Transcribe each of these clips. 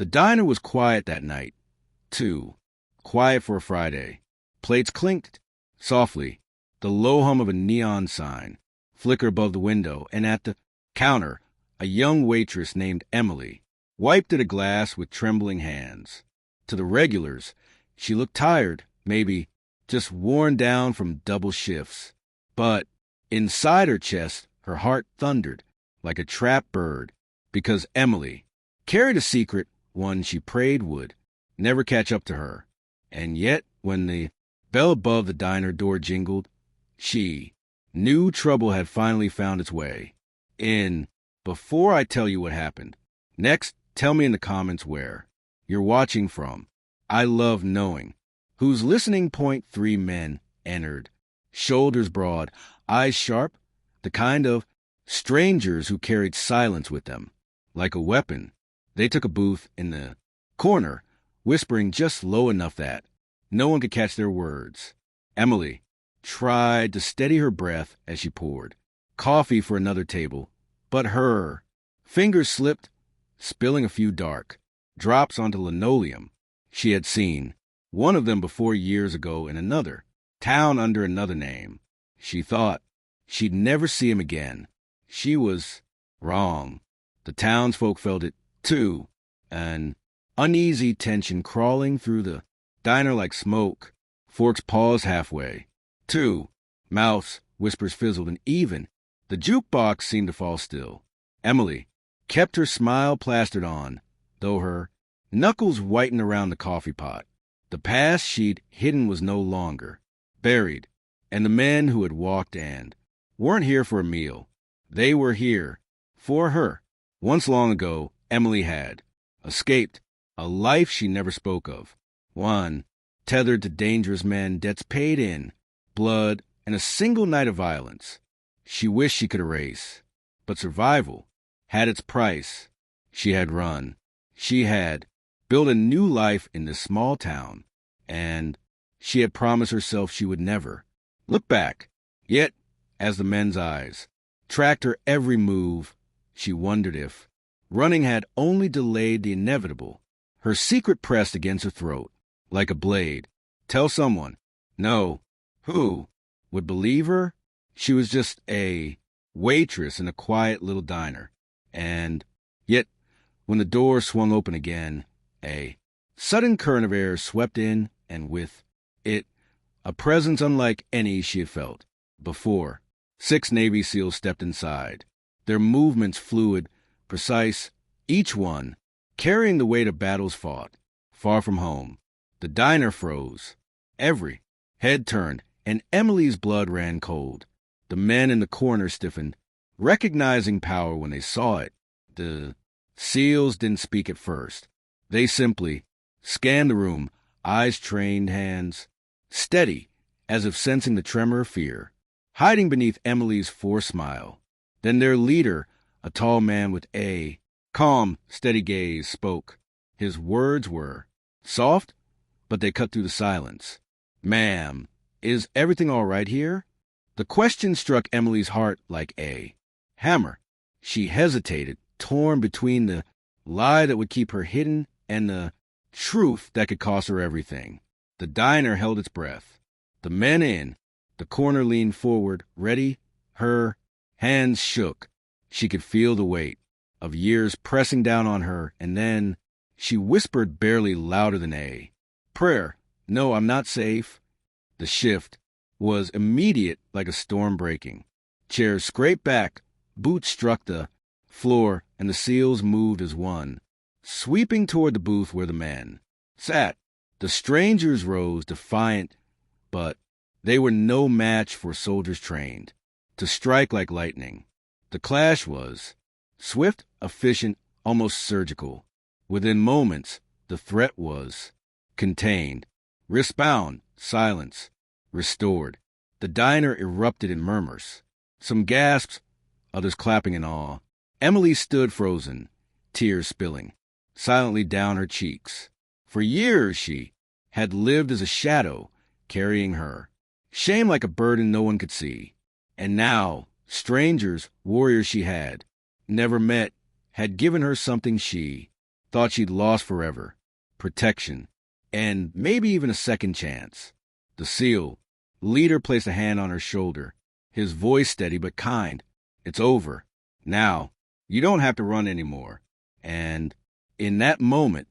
The diner was quiet that night, too. Quiet for a Friday. Plates clinked softly. The low hum of a neon sign flickered above the window, and at the counter, a young waitress named Emily wiped at a glass with trembling hands. To the regulars, she looked tired, maybe just worn down from double shifts. But inside her chest, her heart thundered like a trapped bird, because Emily carried a secret, one she prayed would never catch up to her. And yet, when the bell above the diner door jingled, she knew trouble had finally found its way in. Before I tell you what happened, next, tell me in the comments where you're watching from. I love knowing. Who's listening? Point 3 men entered, shoulders broad, eyes sharp, the kind of strangers who carried silence with them, like a weapon. They took a booth in the corner, whispering just low enough that no one could catch their words. Emily tried to steady her breath as she poured coffee for another table, but her fingers slipped, spilling a few dark drops onto linoleum. She had seen one of them before years ago in another town under another name. She thought she'd never see him again. She was wrong. The townsfolk felt it, too, an uneasy tension crawling through the diner like smoke. Forks paused halfway. Two mouths, whispers fizzled, and even the jukebox seemed to fall still. Emily kept her smile plastered on, though her knuckles whitened around the coffee pot. The past she'd hidden was no longer buried, and the men who had walked and weren't here for a meal. They were here for her. Once long ago, Emily had escaped a life she never spoke of, one tethered to dangerous men, debts paid in blood, and a single night of violence she wished she could erase. But survival had its price. She had run. She had built a new life in this small town, and she had promised herself she would never look back. Yet, as the men's eyes tracked her every move, she wondered if running had only delayed the inevitable. Her secret pressed against her throat like a blade. Tell someone. No. Who would believe her? She was just a waitress in a quiet little diner. And yet, when the door swung open again, a sudden current of air swept in, and with it, a presence unlike any she had felt before. 6 Navy SEALs stepped inside, their movements fluid, precise, each one carrying the weight of battles fought far from home. The diner froze. Every head turned, and Emily's blood ran cold. The men in the corner stiffened, recognizing power when they saw it. The SEALs didn't speak at first. They simply scanned the room, eyes trained, hands steady, as if sensing the tremor of fear hiding beneath Emily's forced smile. Then their leader, a tall man with a calm, steady gaze, spoke. His words were soft, but they cut through the silence. "Ma'am, is everything all right here?" The question struck Emily's heart like a hammer. She hesitated, torn between the lie that would keep her hidden and the truth that could cost her everything. The diner held its breath. The men in the corner leaned forward, ready. Her hands shook. She could feel the weight of years pressing down on her, and then she whispered, barely louder than a prayer, "No, I'm not safe." The shift was immediate, like a storm breaking. Chairs scraped back, boots struck the floor, and the SEALs moved as one, sweeping toward the booth where the men sat. The strangers rose, defiant, but they were no match for soldiers trained to strike like lightning. The clash was swift, efficient, almost surgical. Within moments, the threat was contained, wristbound, silence restored. The diner erupted in murmurs, some gasps, others clapping in awe. Emily stood frozen, tears spilling silently down her cheeks. For years she had lived as a shadow, carrying her shame like a burden no one could see. And now, strangers, warriors she had never met, had given her something she Thought she'd lost forever. Protection. And maybe even a second chance. The seal. Leader placed a hand on her shoulder. His voice steady but kind. It's over. Now, you don't have to run anymore. And in that moment,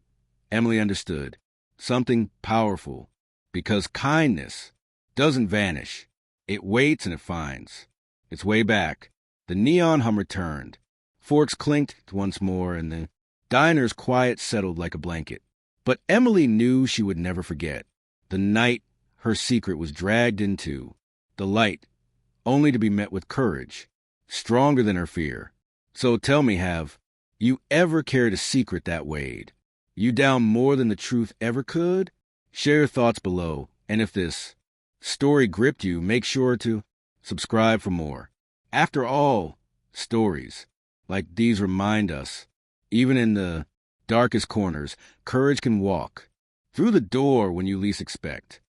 Emily understood something powerful. Because kindness doesn't vanish. It waits and it finds its way back. The neon hum returned. Forks clinked once more, and the diner's quiet settled like a blanket. But Emily knew she would never forget the night her secret was dragged into. The light, only to be met with courage, stronger than her fear. So tell me, have you ever carried a secret that weighed you down more than the truth ever could? Share your thoughts below, and if this story gripped you, make sure to subscribe for more. After all, stories like these remind us, even in the darkest corners, courage can walk through the door when you least expect.